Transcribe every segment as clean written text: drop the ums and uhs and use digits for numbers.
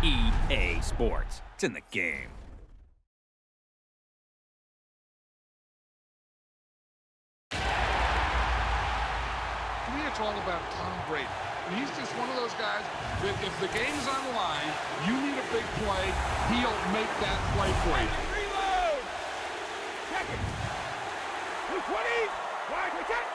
EA Sports. It's in the game. To me, it's all about Tom Brady. He's just one of those guys that if the game's on the line, you need a big play, he'll make that play for you. Reload! Check it! 220! Wide, we check!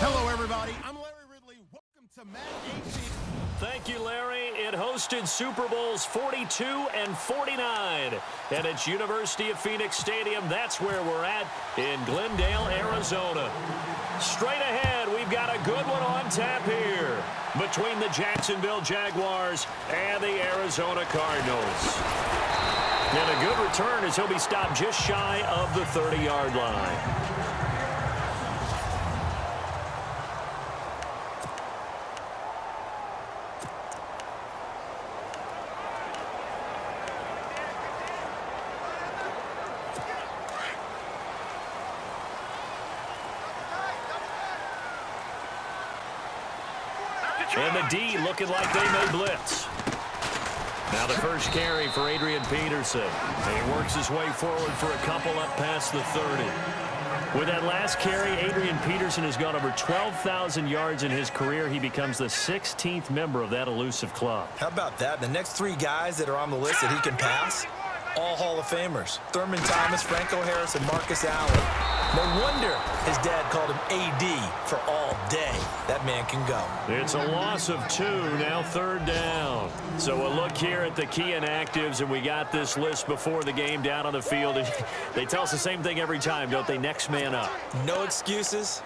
Hello, everybody. I'm Larry Ridley. Welcome to Madden NFL. Thank you, Larry. It hosted Super Bowls 42 and 49. And it's University of Phoenix Stadium. That's where we're at in Glendale, Arizona. Straight ahead, we've got a good one on tap here between the Jacksonville Jaguars and the Arizona Cardinals. And a good return as he'll be stopped just shy of the 30-yard line. And the D looking like they may blitz. Now the first carry for Adrian Peterson. And he works his way forward for a couple up past the 30. With that last carry, Adrian Peterson has gone over 12,000 yards in his career. He becomes the 16th member of that elusive club. How about that? The next three guys that are on the list that he can pass, all Hall of Famers. Thurman Thomas, Franco Harris, and Marcus Allen. No wonder his dad called him AD for all day. That man can go. It's a loss of 2, now third down. So a look here at the key inactives, and we got this list before the game down on the field. They tell us the same thing every time, don't they? Next man up. No excuses.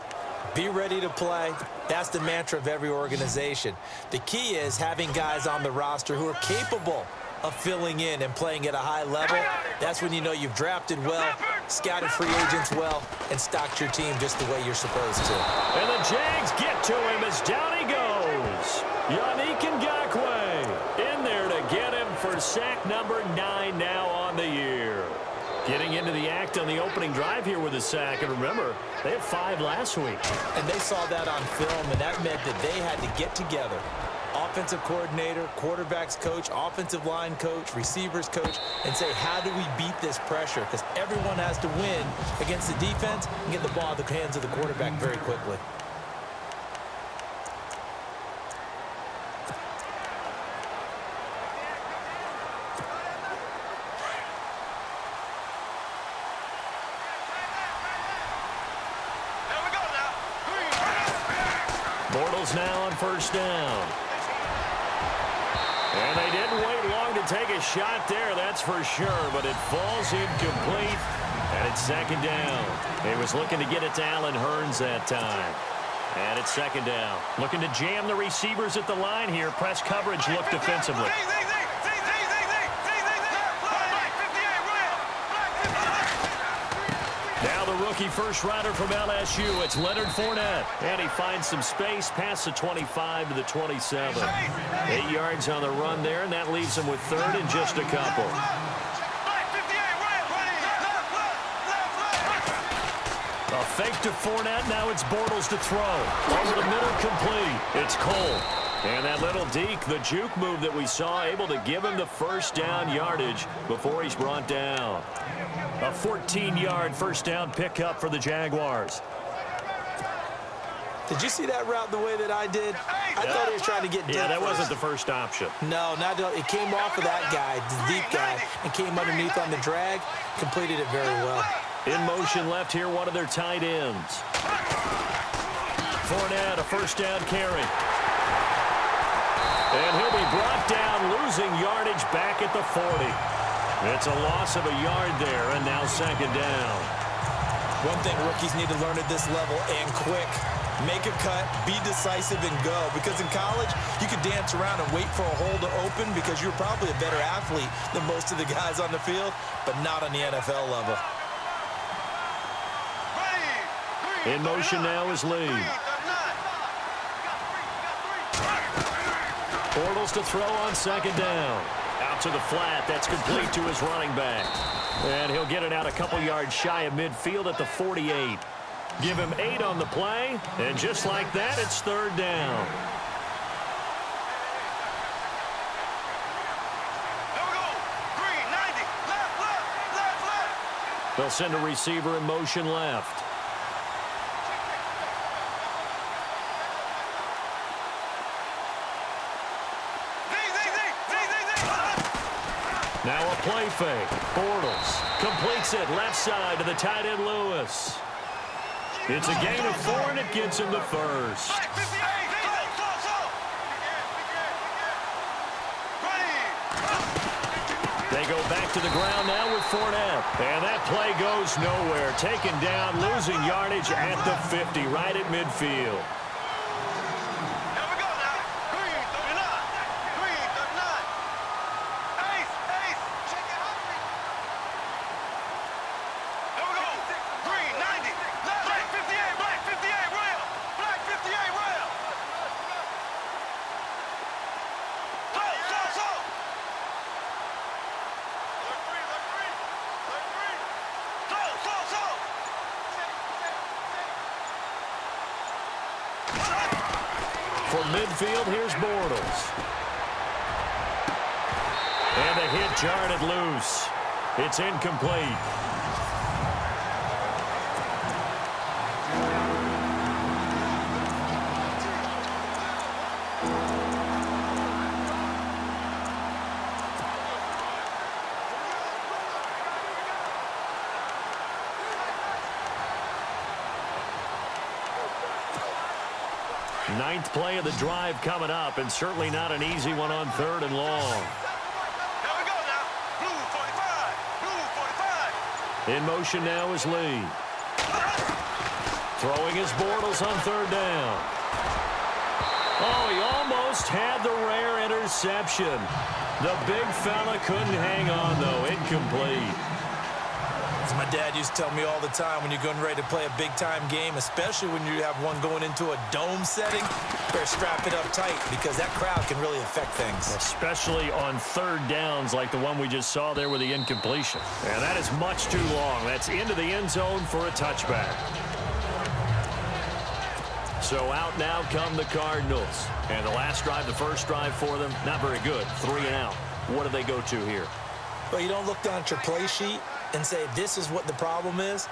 Be ready to play. That's the mantra of every organization. The key is having guys on the roster who are capable of filling in and playing at a high level. That's when you know you've drafted well, scouted free agents well, and stocked your team just the way you're supposed to. And the Jags get to him as down he goes. Yannick Ngakoue in there to get him for sack number 9 now on the year. Getting into the act on the opening drive here with a sack. And remember, they had 5 last week. And they saw that on film, and that meant that they had to get together. Offensive coordinator, quarterbacks coach, offensive line coach, receivers coach, and say, how do we beat this pressure? Because everyone has to win against the defense and get the ball in the hands of the quarterback very quickly. Bortles now on first down. And they didn't wait long to take a shot there, that's for sure, but it falls incomplete, and it's second down. He was looking to get it to Allen Hurns that time. And it's second down. Looking to jam the receivers at the line here. Press coverage look defensively. Now the rookie first rider from LSU, it's Leonard Fournette. And he finds some space past the 25 to the 27. 8 yards on the run there, and that leaves him with third and just a couple. A fake to Fournette, now it's Bortles to throw. Over the middle, complete. It's Cole. And that little deke, the juke move that we saw, able to give him the first down yardage before he's brought down. A 14-yard first down pickup for the Jaguars. Did you see that route the way that I did? I thought he was trying to get deep. Yeah, that first. wasn't the first option. No, not it came off of that guy, the deep guy, and came underneath on the drag. Completed it very well. In motion left here, one of their tight ends. Fournette, a first down carry. And he'll be brought down, losing yardage back at the 40. It's a loss of a yard there, and now second down. One thing rookies need to learn at this level, and quick. Make a cut, be decisive, and go. Because in college, you could dance around and wait for a hole to open because you're probably a better athlete than most of the guys on the field, but not on the NFL level. In motion now is Lee. Bortles to throw on second down. Out to the flat. That's complete to his running back. And he'll get it out a couple yards shy of midfield at the 48. Give him 8 on the play. And just like that, it's third down. They'll send a receiver in motion left. Now a play fake. Bortles completes it left side to the tight end Lewis. It's a gain of 4, and it gets him the first. They go back to the ground now with Fournette. And that play goes nowhere. Taken down, losing yardage at the 50, right at midfield. For midfield, here's Bortles. And a hit jarred it loose. It's incomplete. Ninth play of the drive coming up, and certainly not an easy one on third and long. In motion now is Lee. Throwing his Bortles on third down. Oh, he almost had the rare interception. The big fella couldn't hang on, though. Incomplete. As my dad used to tell me all the time, when you're getting ready to play a big-time game, especially when you have one going into a dome setting, better strap it up tight because that crowd can really affect things. Especially on third downs like the one we just saw there with the incompletion. And that is much too long. That's into the end zone for a touchback. So out now come the Cardinals. And the last drive, the first drive for them, not very good. 3 and out. What do they go to here? Well, you don't look down at your play sheet and say, this is what the problem is.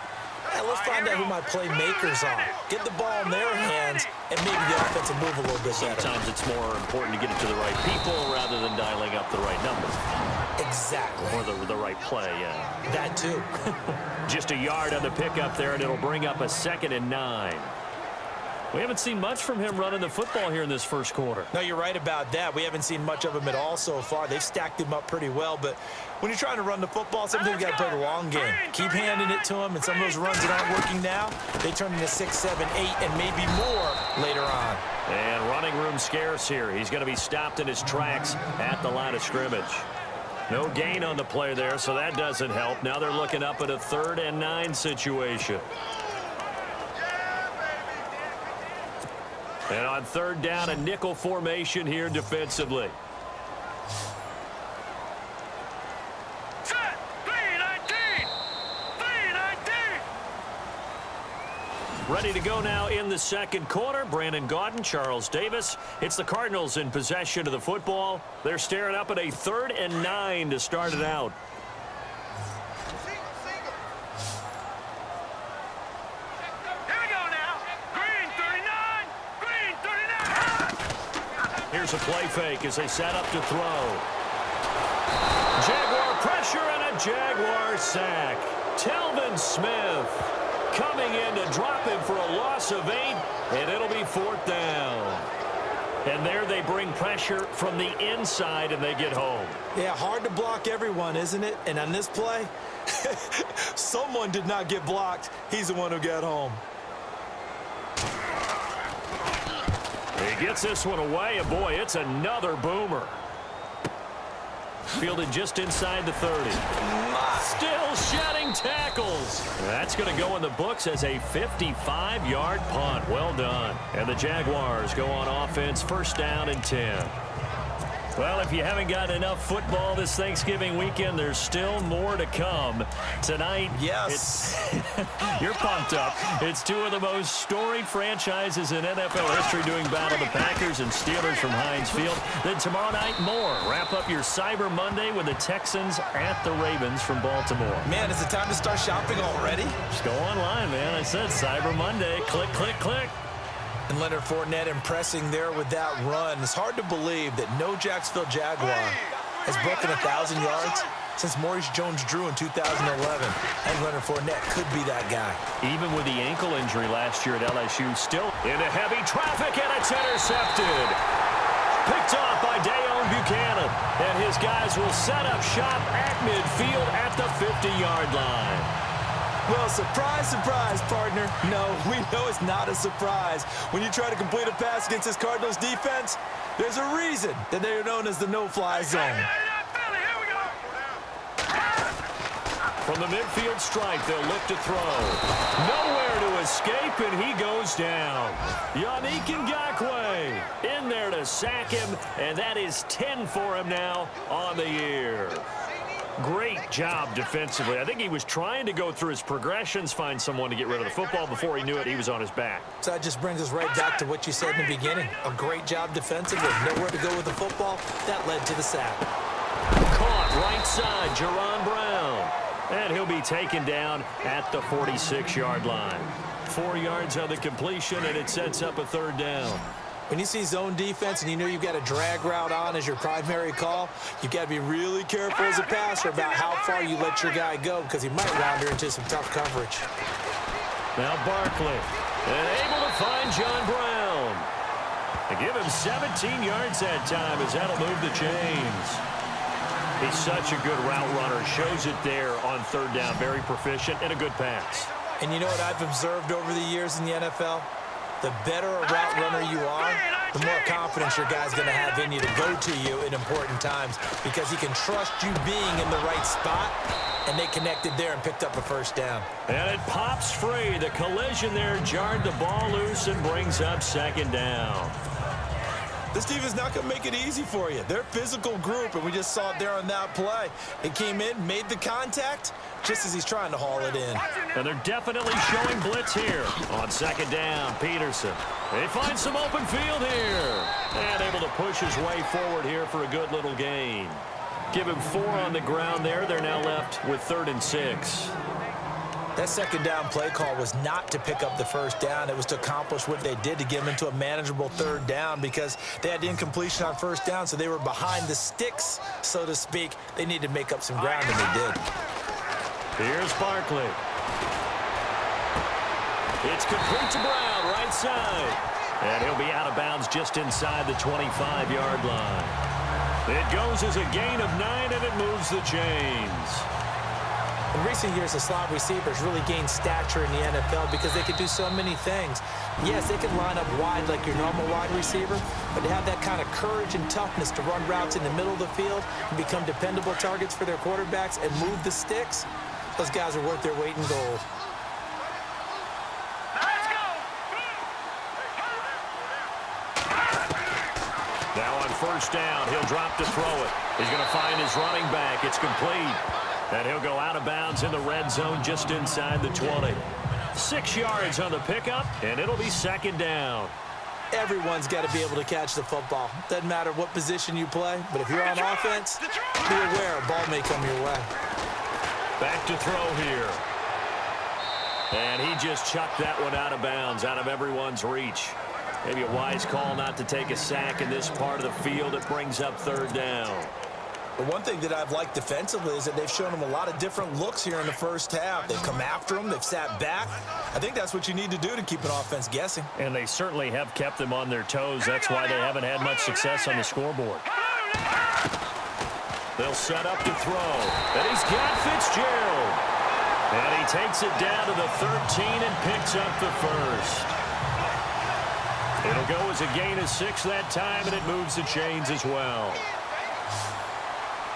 Hey, let's find out who my playmakers are. Get the ball in their hands, and maybe the offense will move a little bit better. Sometimes it's more important to get it to the right people rather than dialing up the right number. Exactly. Or the right play, yeah. That too. Just a yard on the pickup there, and it'll bring up a 2nd and 9. We haven't seen much from him running the football here in this first quarter. No, you're right about that. We haven't seen much of him at all so far. They've stacked him up pretty well, but when you're trying to run the football, sometimes you got to play the long game. Keep handing it to him, and some of those runs that aren't working now, they turn into 6, 7, 8, and maybe more later on. And running room scarce here. He's going to be stopped in his tracks at the line of scrimmage. No gain on the play there, so that doesn't help. Now they're looking up at a 3rd and 9 situation. And on 3rd down, a nickel formation here defensively. Set. 3-19. 3-19. Ready to go now in the second quarter. Brandon Gaudin, Charles Davis. It's the Cardinals in possession of the football. They're staring up at a 3rd and 9 to start it out. Here's a play fake as they set up to throw. Jaguar pressure and a Jaguar sack. Telvin Smith coming in to drop him for a loss of 8, and it'll be 4th down. And there they bring pressure from the inside, and they get home. Yeah, hard to block everyone, isn't it? And on this play, someone did not get blocked. He's the one who got home. He gets this one away, and boy, it's another boomer. Fielded just inside the 30. Still shedding tackles. That's going to go in the books as a 55-yard punt. Well done. And the Jaguars go on offense, 1st down and 10. Well, if you haven't got enough football this Thanksgiving weekend, there's still more to come. Tonight, yes, you're pumped up. It's 2 of the most storied franchises in NFL history doing battle, the Packers and Steelers from Heinz Field. Then tomorrow night, more. Wrap up your Cyber Monday with the Texans at the Ravens from Baltimore. Man, is it time to start shopping already? Just go online, man. I said Cyber Monday. Click, click, click. And Leonard Fournette impressing there with that run. It's hard to believe that no Jacksonville Jaguar has broken 1,000 yards since Maurice Jones-Drew in 2011. And Leonard Fournette could be that guy. Even with the ankle injury last year at LSU, still into heavy traffic, and it's intercepted. Picked off by Dayon Buchanan. And his guys will set up shop at midfield at the 50-yard line. Well, surprise, surprise, partner. No, we know it's not a surprise. When you try to complete a pass against this Cardinals defense, there's a reason that they are known as the no-fly zone. From the midfield stripe, they'll look to throw. Nowhere to escape, and he goes down. Yannick Ngakoue in there to sack him, and that is 10 for him now on the year. Great job defensively. I think he was trying to go through his progressions, find someone to get rid of the football. Before he knew it, he was on his back. So that just brings us right back to what you said in the beginning. A great job defensively. Nowhere to go with the football. That led to the sack. Caught right side, Jerron Brown. And he'll be taken down at the 46-yard line. 4 yards on the completion, and it sets up a 3rd down. When you see zone defense and you know you've got a drag route on as your primary call, you've got to be really careful as a passer about how far you let your guy go because he might wander into some tough coverage. Now Barkley, and able to find John Brown. They give him 17 yards that time as that'll move the chains. He's such a good route runner. Shows it there on 3rd down. Very proficient and a good pass. And you know what I've observed over the years in the NFL? The better a route runner you are, the more confidence your guy's going to have in you to go to you in important times because he can trust you being in the right spot and they connected there and picked up a first down. And it pops free. The collision there jarred the ball loose and brings up second down. This team is not going to make it easy for you. They're a physical group, and we just saw it there on that play. It came in, made the contact, just as he's trying to haul it in. And they're definitely showing blitz here. On second down, Peterson. They find some open field here. And able to push his way forward here for a good little gain. Give him 4 on the ground there. They're now left with 3rd and 6. That second down play call was not to pick up the first down. It was to accomplish what they did, to get them into a manageable 3rd down, because they had the incompletion on first down, so they were behind the sticks, so to speak. They needed to make up some ground, and they did. Here's Barkley. It's complete to Brown, right side. And he'll be out of bounds just inside the 25-yard line. It goes as a gain of 9, and it moves the chains. In recent years, the slot receivers really gained stature in the NFL because they could do so many things. Yes, they can line up wide like your normal wide receiver, but to have that kind of courage and toughness to run routes in the middle of the field and become dependable targets for their quarterbacks and move the sticks, those guys are worth their weight in gold. Now on first down, he'll drop to throw it. He's going to find his running back. It's complete. And he'll go out of bounds in the red zone just inside the 20. 6 yards on the pickup, and it'll be second down. Everyone's got to be able to catch the football. Doesn't matter what position you play, but if you're on offense, be aware a ball may come your way. Back to throw here. And he just chucked that one out of bounds, out of everyone's reach. Maybe a wise call not to take a sack in this part of the field. It brings up 3rd down. The one thing that I've liked defensively is that they've shown them a lot of different looks here in the first half. They've come after them. They've sat back. I think that's what you need to do to keep an offense guessing. And they certainly have kept them on their toes. That's why they haven't had much success on the scoreboard. They'll set up to throw. And he's got Fitzgerald. And he takes it down to the 13 and picks up the first. It'll go as a gain of 6 that time, and it moves the chains as well.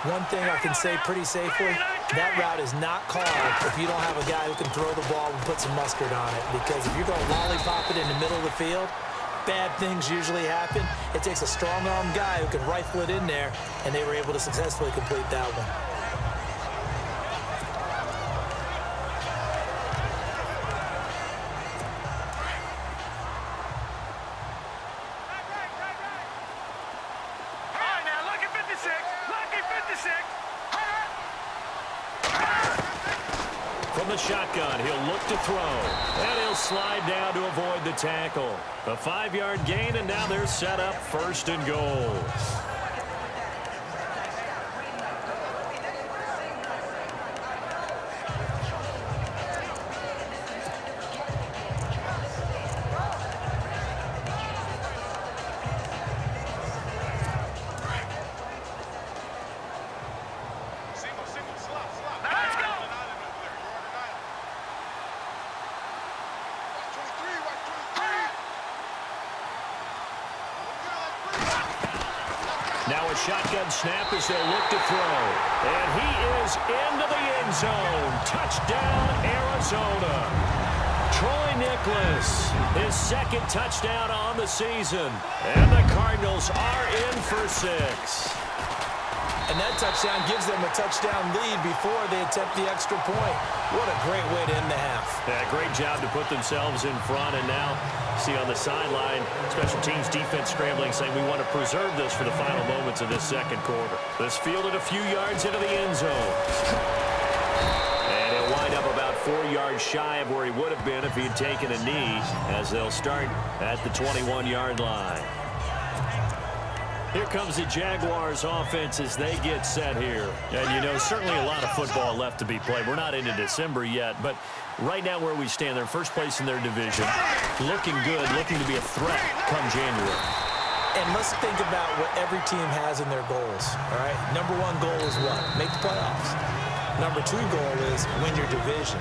One thing I can say pretty safely, that route is not called if you don't have a guy who can throw the ball and put some mustard on it. Because if you're going to lollipop it in the middle of the field, bad things usually happen. It takes a strong-armed guy who can rifle it in there, and they were able to successfully complete that one. From the shotgun, he'll look to throw. And he'll slide down to avoid the tackle. A 5-yard gain, and now they're set up 1st and goal. Now a shotgun snap as they'll look to throw. And he is into the end zone. Touchdown, Arizona. Troy Nicholas, his 2nd touchdown on the season. And the Cardinals are in for 6. And that touchdown gives them a touchdown lead before they attempt the extra point. What a great way to end the half. Yeah, great job to put themselves in front. And now, see on the sideline, special teams defense scrambling, saying we want to preserve this for the final moments of this 2nd quarter. This fielded a few yards into the end zone. And he'll wind up about 4 yards shy of where he would have been if he had taken a knee, as they'll start at the 21-yard line. Here comes the Jaguars offense as they get set here. And, you know, certainly a lot of football left to be played. We're not into December yet, but right now where we stand, they're first place in their division. Looking good, looking to be a threat come January. And let's think about what every team has in their goals, all right? Number 1 goal is what? Make the playoffs. Number 2 goal is win your division.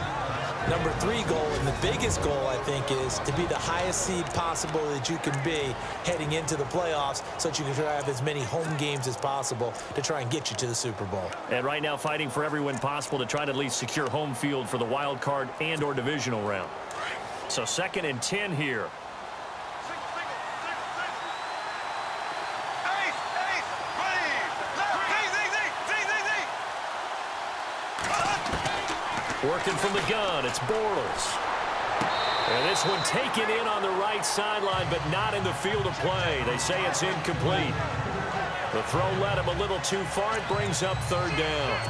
Number 3 goal, and the biggest goal, I think, is to be the highest seed possible that you can be heading into the playoffs so that you can try to have as many home games as possible to try and get you to the Super Bowl. And right now fighting for every win possible to try to at least secure home field for the wild card and or divisional round. So 2nd and 10 here. Working from the gun, it's Bortles. And this one taken in on the right sideline, but not in the field of play. They say it's incomplete. The throw led him a little too far. It brings up 3rd down.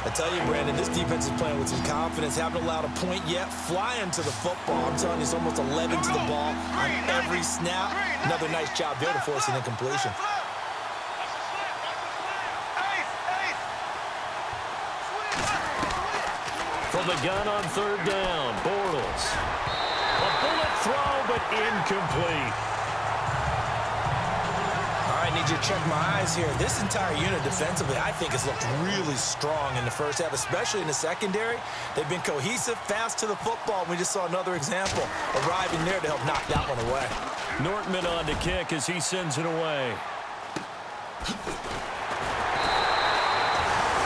I tell you, Brandon, this defense is playing with some confidence. Haven't allowed a point yet. Flying to the football. I'm telling you, it's almost 11 to the ball on every snap. Another nice job there to force an incompletion. From the gun on 3rd down, Bortles. A bullet throw, but incomplete. All right, need you to check my eyes here. This entire unit defensively, I think, has looked really strong in the first half, especially in the secondary. They've been cohesive, fast to the football. We just saw another example arriving there to help knock that one away. Nortman on to kick as he sends it away.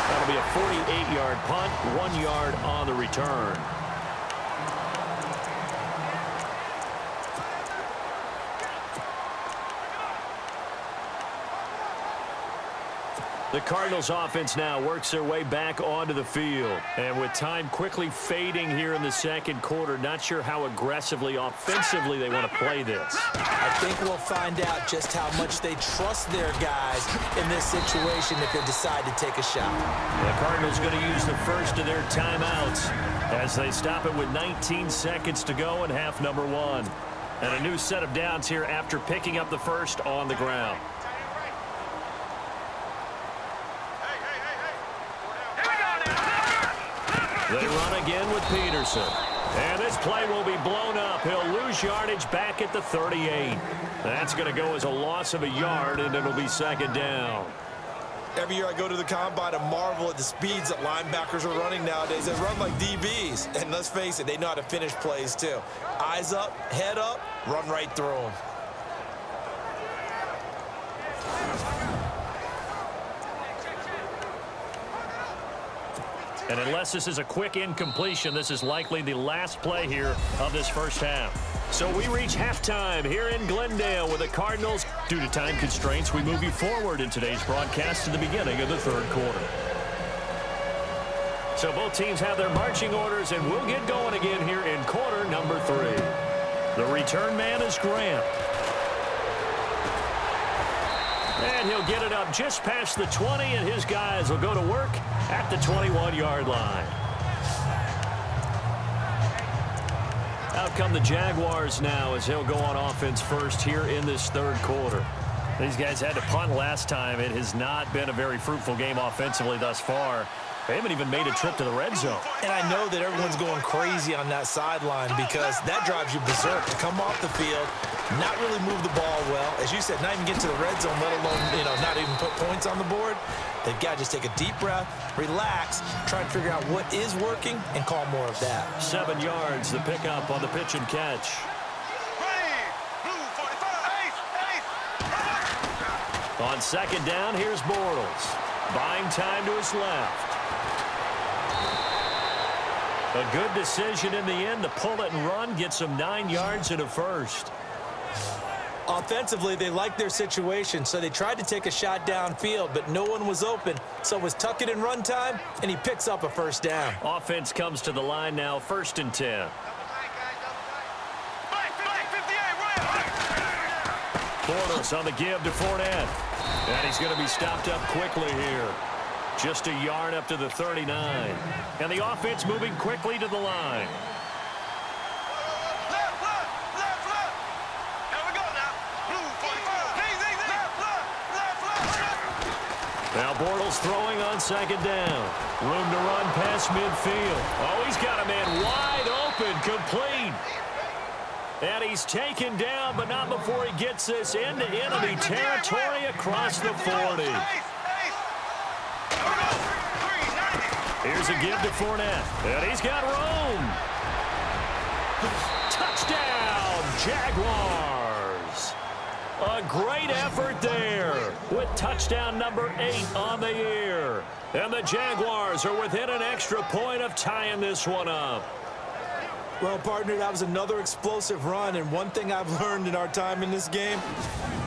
That'll be a 48-yard punt, 1 yard on the return. The Cardinals offense now works their way back onto the field. And with time quickly fading here in the 2nd quarter, not sure how aggressively, offensively they want to play this. I think we'll find out just how much they trust their guys in this situation if they decide to take a shot. The Cardinals going to use the first of their timeouts as they stop it with 19 seconds to go in half number 1. And a new set of downs here after picking up the first on the ground. They run again with Peterson. And this play will be blown up. He'll lose yardage back at the 38. That's going to go as a loss of a yard, and it'll be 2nd down. Every year I go to the combine and marvel at the speeds that linebackers are running nowadays. They run like DBs. And let's face it, they know how to finish plays too. Eyes up, head up, run right through them. And unless this is a quick incompletion, this is likely the last play here of this first half. So we reach halftime here in Glendale with the Cardinals. Due to time constraints, we move you forward in today's broadcast to the beginning of the 3rd quarter. So both teams have their marching orders, and we'll get going again here in quarter number 3. The return man is Grant. And he'll get it up just past the 20, and his guys will go to work at the 21-yard line. Out come the Jaguars now as he'll go on offense first here in this 3rd quarter. These guys had to punt last time. It has not been a very fruitful game offensively thus far. They haven't even made a trip to the red zone. And I know that everyone's going crazy on that sideline because that drives you berserk to come off the field, not really move the ball well. As you said, not even get to the red zone, let alone, not even put points on the board. They've got to just take a deep breath, relax, try and figure out what is working, and call more of that. 7 yards, the pickup on the pitch and catch. On 2nd down, here's Bortles. Buying time to his left. A good decision in the end to pull it and run, get some 9 yards and a first. Offensively, they liked their situation, so they tried to take a shot downfield, but no one was open. So it was tuck it in run time, and he picks up a first down. Offense comes to the line now, 1st and 10. Bortles on the give to Fournette. And he's going to be stopped up quickly here. Just a yard up to the 39. And the offense moving quickly to the line. Now Bortles throwing on 2nd down. Room to run past midfield. Oh, he's got a man wide open, complete. And he's taken down, but not before he gets this into enemy territory across the 40. Here's a give to Fournette. And he's got room. Touchdown, Jaguars. A great effort there with touchdown number 8 on the year. And the Jaguars are within an extra point of tying this one up. Well, partner, that was another explosive run, and one thing I've learned in our time in this game,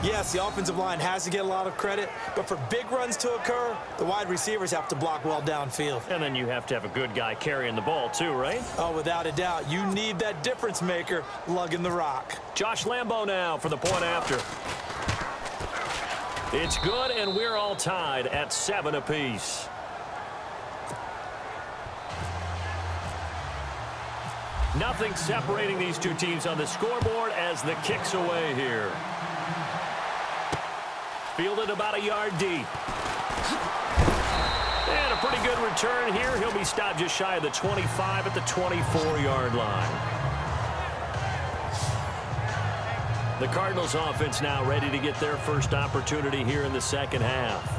yes, the offensive line has to get a lot of credit, but for big runs to occur, the wide receivers have to block well downfield. And then you have to have a good guy carrying the ball too, right? Oh, without a doubt. You need that difference maker lugging the rock. Josh Lambo now for the point after. It's good, and we're all tied at 7 apiece. Nothing separating these two teams on the scoreboard as the kick's away here. Fielded about a yard deep. And a pretty good return here. He'll be stopped just shy of the 25 at the 24-yard line. The Cardinals offense now ready to get their first opportunity here in the second half.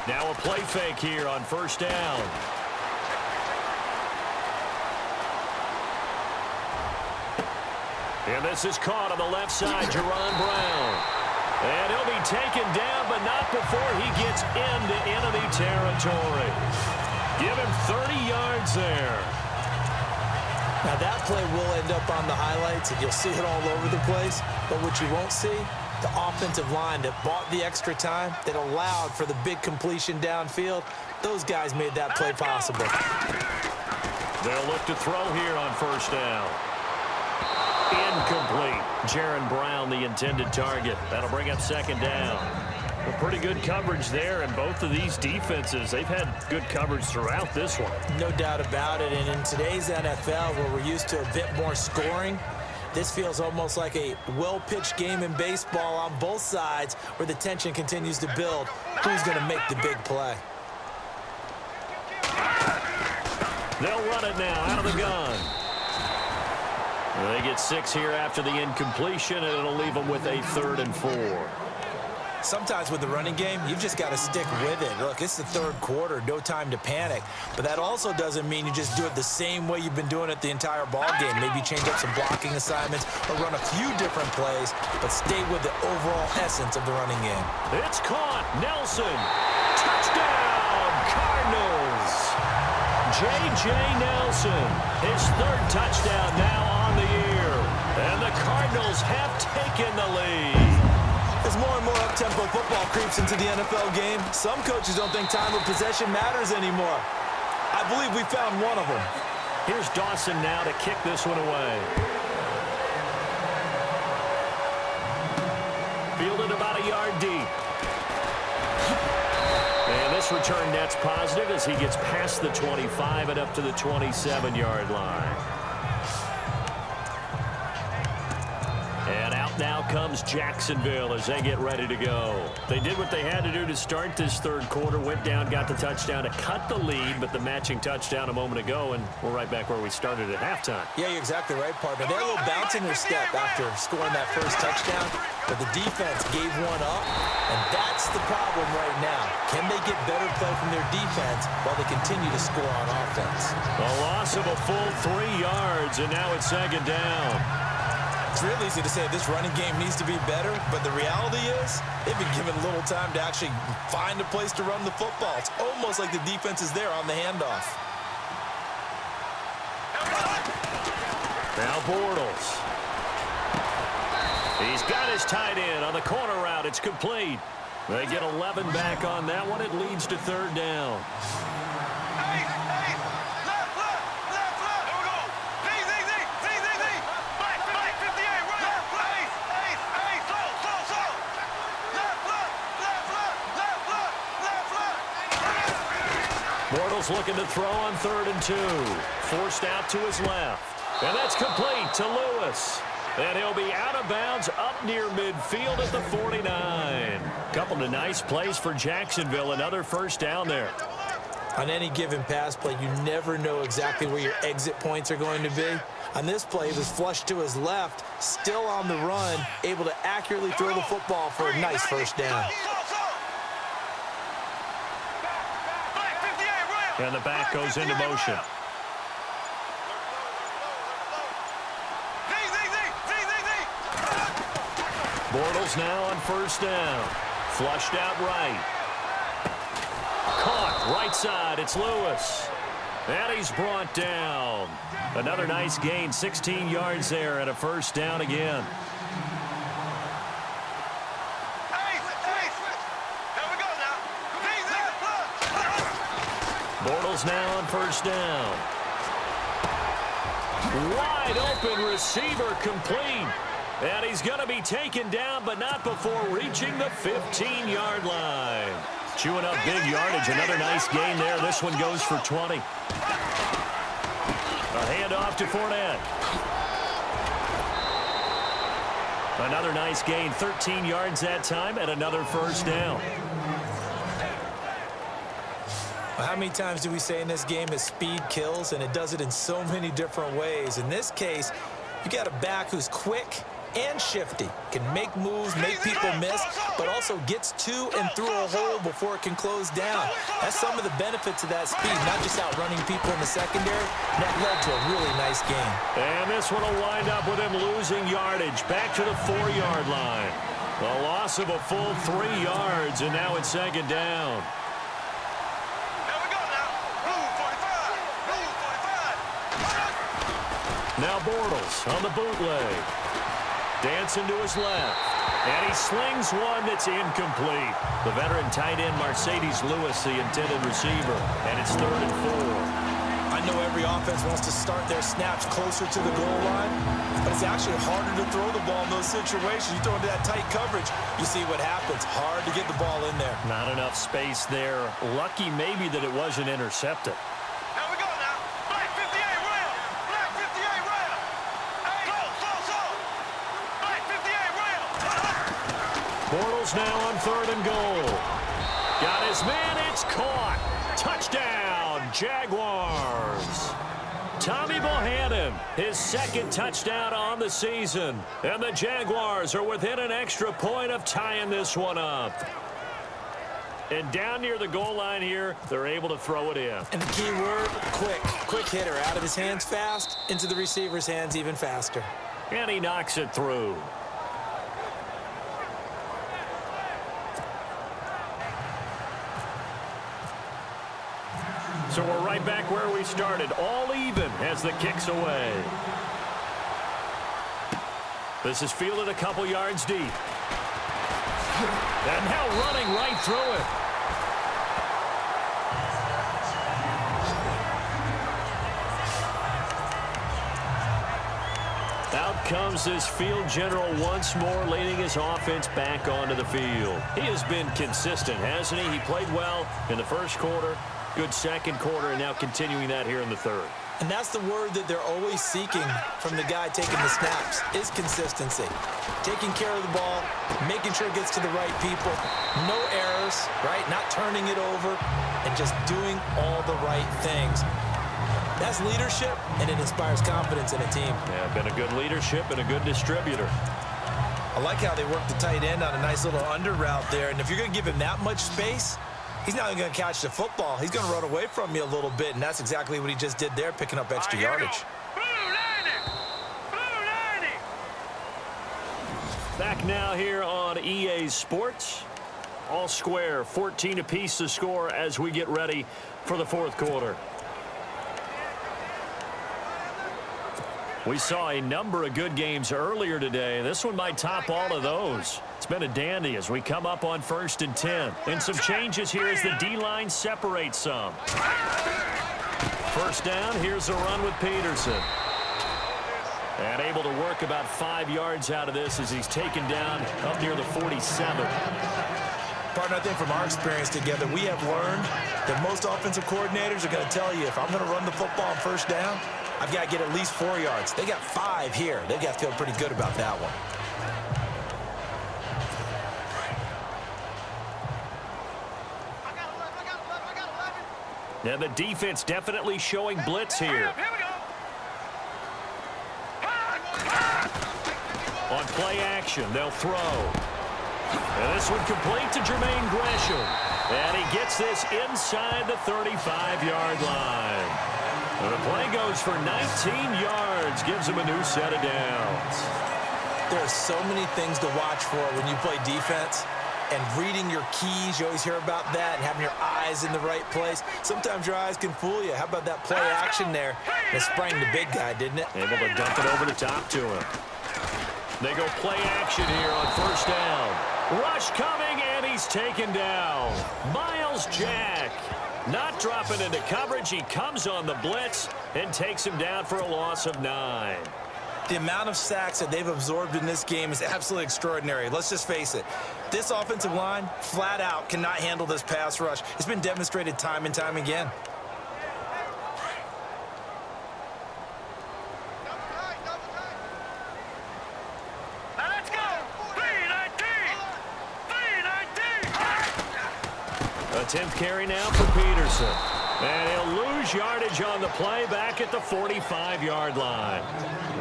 Now a play fake here on first down. And this is caught on the left side, Jerron Brown. And he'll be taken down, but not before he gets into enemy territory. Give him 30 yards there. Now that play will end up on the highlights, and you'll see it all over the place. But what you won't see, the offensive line that bought the extra time, that allowed for the big completion downfield, those guys made that play possible. They'll look to throw here on first down. Incomplete. Jerron Brown, the intended target. That'll bring up second down. Well, pretty good coverage there, and both of these defenses, they've had good coverage throughout this one. No doubt about it, and in today's NFL, where we're used to a bit more scoring, this feels almost like a well-pitched game in baseball on both sides where the tension continues to build. Who's going to make the big play? They'll run it now out of the gun. They get 6 here after the incompletion, and it'll leave them with a 3rd and 4. Sometimes with the running game, you've just got to stick with it. Look, it's the third quarter, no time to panic. But that also doesn't mean you just do it the same way you've been doing it the entire ball game. Maybe change up some blocking assignments or run a few different plays, but stay with the overall essence of the running game. It's caught. Nelson. Touchdown, Cardinals. J.J. Nelson, his 3rd touchdown now on the year. And the Cardinals have taken the lead. As more and more up-tempo football creeps into the NFL game, some coaches don't think time of possession matters anymore. I believe we found one of them. Here's Dawson now to kick this one away. Fielded about a yard deep. And this return net's positive as he gets past the 25 and up to the 27-yard line. And out now comes Jacksonville as they get ready to go. They did what they had to do to start this third quarter, went down, got the touchdown to cut the lead, but the matching touchdown a moment ago, and we're right back where we started at halftime. Yeah, you're exactly right, partner. They're a little bounce in their step after scoring that first touchdown, but the defense gave one up, and that's the problem right now. Can they get better play from their defense while they continue to score on offense? A loss of a full 3 yards, and now it's second down. It's real easy to say this running game needs to be better, but the reality is they've been given little time to actually find a place to run the football. It's almost like the defense is there on the handoff. Now Bortles. He's got his tight end on the corner route. It's complete. They get 11 back on that one. It leads to third down. Bortles looking to throw on 3rd and 2. Forced out to his left. And that's complete to Lewis. And he'll be out of bounds up near midfield at the 49. Couple of nice plays for Jacksonville. Another first down there. On any given pass play, you never know exactly where your exit points are going to be. On this play, he was flushed to his left, still on the run, able to accurately throw the football for a nice first down. And the back goes into motion. Bortles now on first down. Flushed out right. Caught right side. It's Lewis. And he's brought down. Another nice gain. 16 yards there and a first down again. Bortles now on first down. Wide open receiver complete. And he's going to be taken down, but not before reaching the 15-yard line. Chewing up big yardage. Another nice gain there. This one goes for 20. A handoff to Fournette. Another nice gain. 13 yards that time and another first down. Well, how many times do we say in this game that speed kills, and it does it in so many different ways? In this case, you got a back who's quick and shifty, can make moves, make people miss, but also gets to and through a hole before it can close down. That's some of the benefits of that speed, not just outrunning people in the secondary. That led to a really nice game. And this one will wind up with him losing yardage back to the 4-yard line. A loss of a full 3 yards, and now it's second down. Now Bortles on the bootleg. Dancing to his left. And he slings one that's incomplete. The veteran tight end Mercedes Lewis, the intended receiver. And it's 3rd and 4. I know every offense wants to start their snaps closer to the goal line, but it's actually harder to throw the ball in those situations. You throw into that tight coverage, you see what happens. Hard to get the ball in there. Not enough space there. Lucky maybe that it wasn't intercepted. Bortles now on 3rd and goal. Got his man. It's caught. Touchdown, Jaguars. Tommy Bohannon, his 2nd touchdown on the season. And the Jaguars are within an extra point of tying this one up. And down near the goal line here, they're able to throw it in. And the key word, quick. Quick hitter. Out of his hands fast, into the receiver's hands even faster. And he knocks it through. So we're right back where we started, all even as the kick's away. This is fielded a couple yards deep. And now running right through it. Out comes this field general once more, leading his offense back onto the field. He has been consistent, hasn't he? He played well in the first quarter. Good second quarter, and now continuing that here in the third. And that's the word that they're always seeking from the guy taking the snaps, is consistency. Taking care of the ball, making sure it gets to the right people, no errors, right? Not turning it over, and just doing all the right things. That's leadership, and it inspires confidence in a team. Yeah, been a good leadership and a good distributor. I like how they work the tight end on a nice little under route there, and if you're going to give him that much space, he's not going to catch the football. He's going to run away from you a little bit, and that's exactly what he just did there, picking up extra yardage. Back now here on EA Sports. All square, 14 apiece to score as we get ready for the 4th quarter. We saw a number of good games earlier today. This one might top all of those. It's been a dandy as we come up on 1st and 10. And some changes here as the D-line separates some. First down, here's a run with Peterson. And able to work about 5 yards out of this as he's taken down up near the 47. Partner, I think from our experience together, we have learned that most offensive coordinators are going to tell you, if I'm going to run the football on first down, I've got to get at least 4 yards. They got 5 here. They've got to feel pretty good about that one. And the defense definitely showing blitz here. On play action, they'll throw. And this one complete to Jermaine Gresham. And he gets this inside the 35-yard line. And the play goes for 19 yards, gives him a new set of downs. There are so many things to watch for when you play defense. And reading your keys, you always hear about that, and having your eyes in the right place. Sometimes your eyes can fool you. How about that play action there? It sprang the big guy, didn't it? Able to dump it over the top to him. They go play action here on first down. Rush coming, and he's taken down. Miles Jack not dropping into coverage. He comes on the blitz and takes him down for a loss of 9. The amount of sacks that they've absorbed in this game is absolutely extraordinary. Let's just face it. This offensive line, flat out, cannot handle this pass rush. It's been demonstrated time and time again. Let's go. 3-19. A 10th carry now for Peterson. And he'll lose yardage on the play back at the 45-yard line.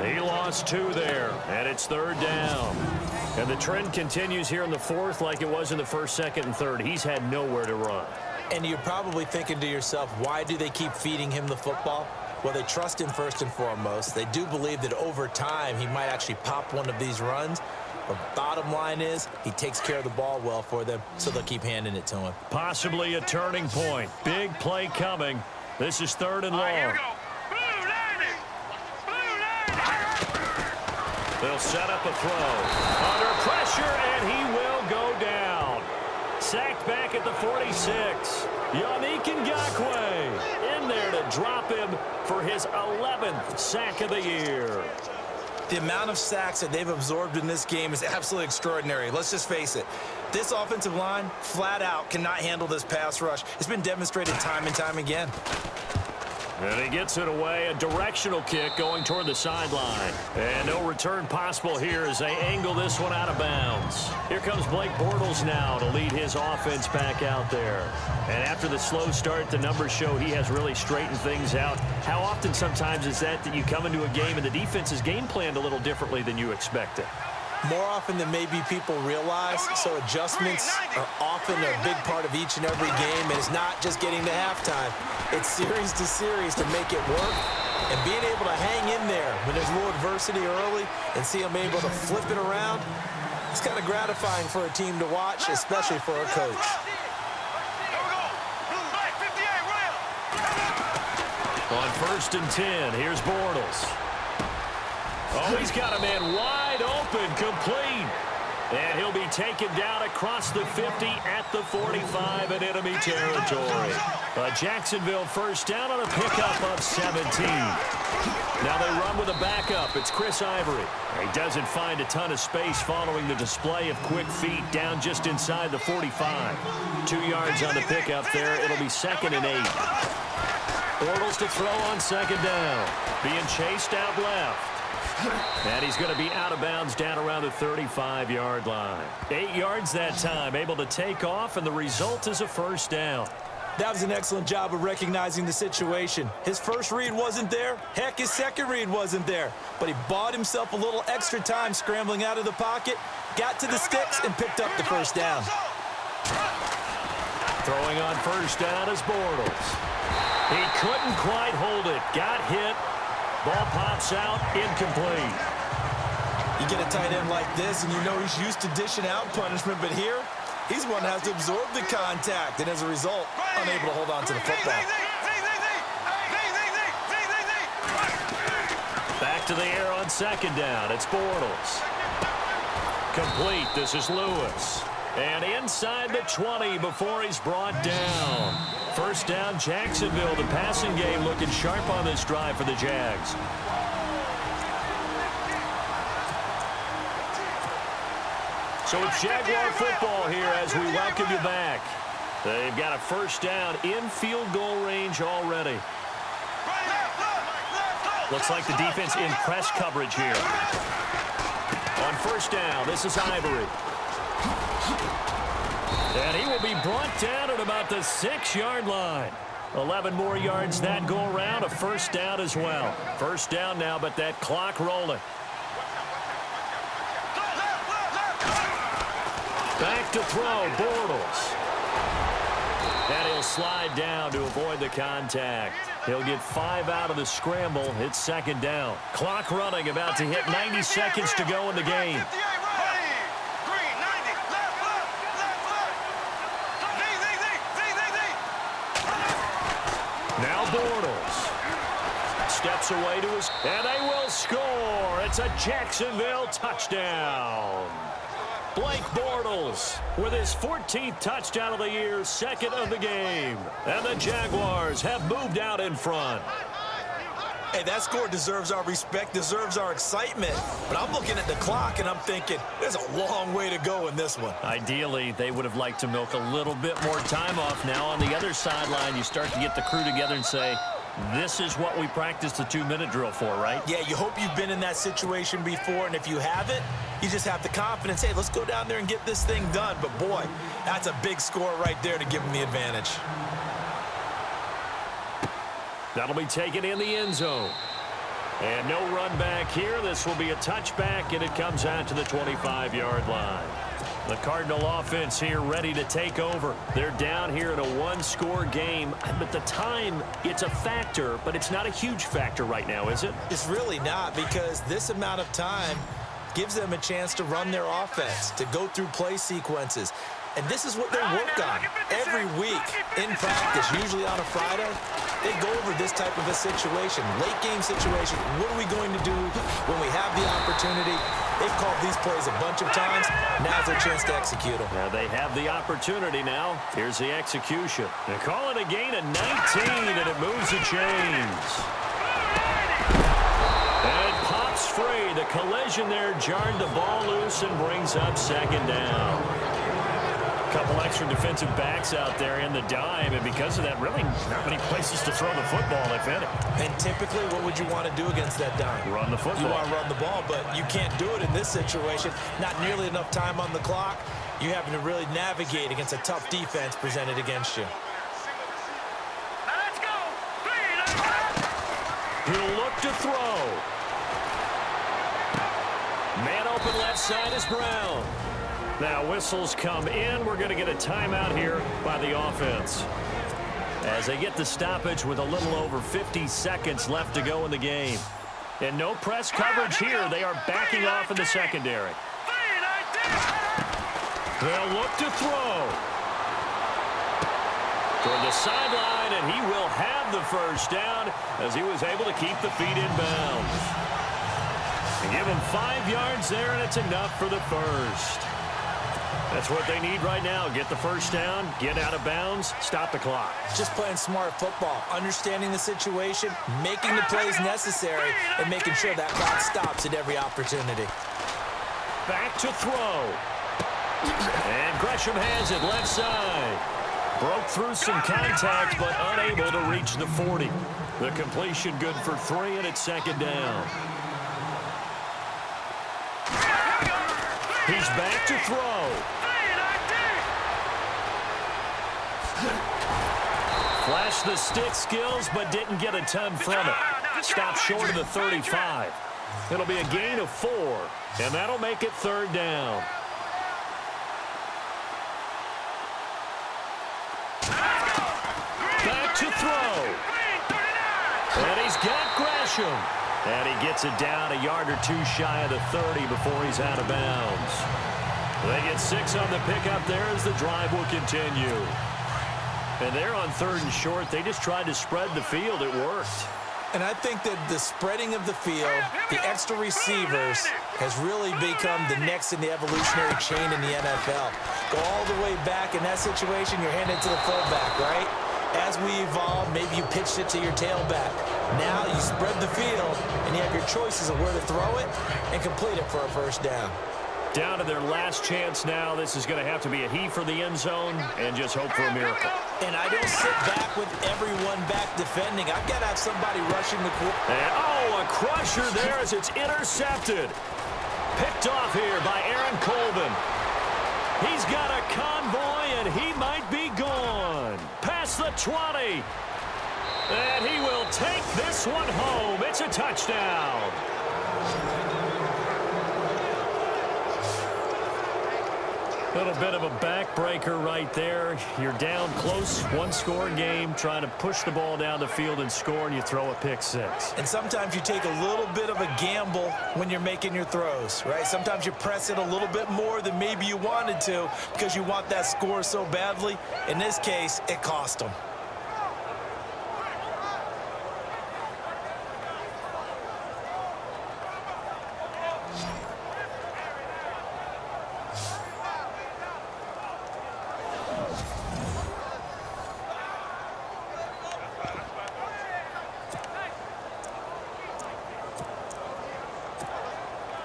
He lost 2 there, and it's third down. And the trend continues here in the fourth like it was in the first, second, and third. He's had nowhere to run. And you're probably thinking to yourself, why do they keep feeding him the football? Well, they trust him first and foremost. They do believe that over time he might actually pop one of these runs. But bottom line is he takes care of the ball well for them, so they'll keep handing it to him. Possibly a turning point. Big play coming. This is third and long. Here we go. Blue 90. Blue 90. They'll set up a throw. Under pressure, and he will go down. Sacked back at the 46. Yannick Ngakoue in there to drop him for his 11th sack of the year. The amount of sacks that they've absorbed in this game is absolutely extraordinary. Let's just face it. This offensive line, flat out, cannot handle this pass rush. It's been demonstrated time and time again. And he gets it away. A directional kick going toward the sideline. And no return possible here as they angle this one out of bounds. Here comes Blake Bortles now to lead his offense back out there. And after the slow start, the numbers show he has really straightened things out. How often sometimes is that you come into a game and the defense is game planned a little differently than you expected? More often than maybe people realize, so adjustments are often a big part of each and every game, and it's not just getting to halftime. It's series to series to make it work, and being able to hang in there when there's a little adversity early and see them able to flip it around, it's kind of gratifying for a team to watch, especially for a coach. On first and 10, here's Bortles. Oh, he's got a man wide open, complete. And he'll be taken down across the 50 at the 45 in enemy territory. A Jacksonville first down on a pickup of 17. Now they run with a backup. It's Chris Ivory. He doesn't find a ton of space following the display of quick feet down just inside the 45. 2 yards on the pickup there. It'll be second and 8. Bortles to throw on second down. Being chased out left. And he's going to be out of bounds down around the 35-yard line. 8 yards that time, able to take off, and the result is a first down. That was an excellent job of recognizing the situation. His first read wasn't there. Heck, his second read wasn't there. But he bought himself a little extra time scrambling out of the pocket, got to the sticks, and picked up the first down. Throwing on first down is Bortles. He couldn't quite hold it. Got hit. Ball pops out, incomplete. You get a tight end like this, and you know he's used to dishing out punishment, but here, he's one that has to absorb the contact, and as a result, unable to hold on to the football. Back to the air on second down. It's Bortles. Complete. This is Lewis. And inside the 20 before he's brought down. First down, Jacksonville. The passing game looking sharp on this drive for the Jags. So it's Jaguar football here as we welcome you back. They've got a first down in field goal range already. Looks like the defense in press coverage here. On first down, this is Ivory. And he will be brought down at about the 6-yard line. 11 more yards that go around, a first down as well. First down now, but that clock rolling. Back to throw, Bortles. And he'll slide down to avoid the contact. He'll get 5 out of the scramble. It's second down. Clock running, about to hit 90 seconds to go in the game. Now Bortles steps away to his, and they will score. It's a Jacksonville touchdown. Blake Bortles with his 14th touchdown of the year, second of the game. And the Jaguars have moved out in front. Hey, that score deserves our respect, deserves our excitement. But I'm looking at the clock, and I'm thinking, there's a long way to go in this one. Ideally, they would have liked to milk a little bit more time off. Now on the other sideline, you start to get the crew together and say, this is what we practiced the 2-minute drill for, right? Yeah, you hope you've been in that situation before, and if you haven't, you just have the confidence, hey, let's go down there and get this thing done. But, boy, that's a big score right there to give them the advantage. That'll be taken in the end zone. And no run back here. This will be a touchback, and it comes out to the 25-yard line. The Cardinal offense here ready to take over. They're down here in a one-score game. But the time, it's a factor, but it's not a huge factor right now, is it? It's really not, because this amount of time gives them a chance to run their offense, to go through play sequences. And this is what they work on every week in practice, usually on a Friday. They go over this type of a situation, late game situation. What are we going to do when we have the opportunity? They've called these plays a bunch of times. Now's their chance to execute them. Now they have the opportunity now. Here's the execution. They call it a gain of 19, and it moves the chains. And it pops free. The collision there jarred the ball loose and brings up second down. Couple extra defensive backs out there in the dime, and because of that, really not many places to throw the football, if any. And typically, what would you want to do against that dime? Run the football. You want to run the ball, but you can't do it in this situation. Not nearly enough time on the clock. You're having to really navigate against a tough defense presented against you. Now let's go. He'll look to throw. Man open left side is Brown. Now whistles come in. We're going to get a timeout here by the offense as they get the stoppage with a little over 50 seconds left to go in the game. And no press coverage here. They are backing off in the secondary. They'll look to throw. Toward the sideline, and he will have the first down as he was able to keep the feet in bounds. They give him 5 yards there, and it's enough for the first. That's what they need right now. Get the first down, get out of bounds, stop the clock. Just playing smart football, understanding the situation, making the plays necessary, and making sure that clock stops at every opportunity. Back to throw. And Gresham has it left side. Broke through some contact, but unable to reach the 40. The completion good for 3, and it's second down. He's back to throw. Flashed the stick skills, but didn't get a ton from it. Stopped short of the 35. It'll be a gain of 4, and that'll make it third down. Back to throw. And he's got Gresham. And he gets it down a yard or 2 shy of the 30 before he's out of bounds. They get 6 on the pickup there as the drive will continue. And they're on 3rd and short. They just tried to spread the field. It worked. And I think that the spreading of the field, the extra receivers, has really become the next in the evolutionary chain in the NFL. Go all the way back. In that situation, you're handed to the fullback, right? As we evolve, maybe you pitched it to your tailback. Now you spread the field, and you have your choices of where to throw it and complete it for a first down. Down to their last chance now. This is going to have to be a heave for the end zone and just hope for a miracle. And I don't sit back with everyone back defending. I've got to have somebody rushing the court. And, a crusher there as it's intercepted. Picked off here by Aaron Colvin. He's got a convoy, and he might be gone. Past the 20. And he will take this one home. It's a touchdown. Little bit of a backbreaker right there. You're down close, one-score game, trying to push the ball down the field and score, and you throw a pick six. And sometimes you take a little bit of a gamble when you're making your throws, right? Sometimes you press it a little bit more than maybe you wanted to because you want that score so badly. In this case, it cost them.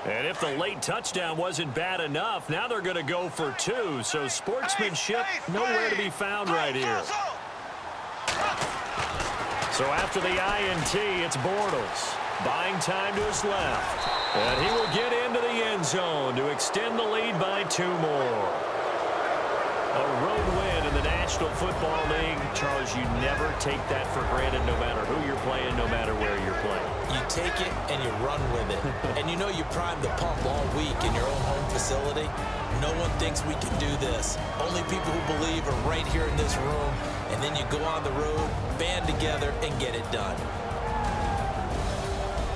And if the late touchdown wasn't bad enough, now they're going to go for two. So sportsmanship nowhere to be found right here. So after the INT, it's Bortles. Buying time to his left. And he will get into the end zone to extend the lead by 2 more. A road win in the National Football League. Charles, you never take that for granted no matter who you're playing, no matter where you're playing. You take it and you run with it. And you know you prime the pump all week in your own home facility. No one thinks we can do this. Only people who believe are right here in this room. And then you go on the road, band together, and get it done.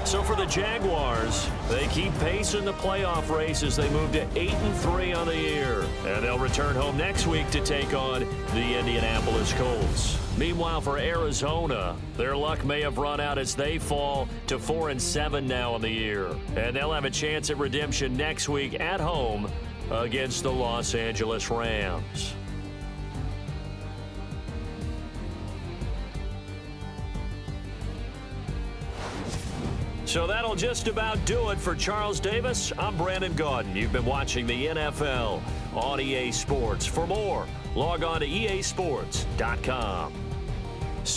So for the Jaguars, they keep pace in the playoff race as they move to 8-3 on the year. And they'll return home next week to take on the Indianapolis Colts. Meanwhile, for Arizona, their luck may have run out as they fall to 4-7 now on the year. And they'll have a chance at redemption next week at home against the Los Angeles Rams. So that'll just about do it for Charles Davis. I'm Brandon Gaudin. You've been watching the NFL on EA Sports. For more, log on to easports.com.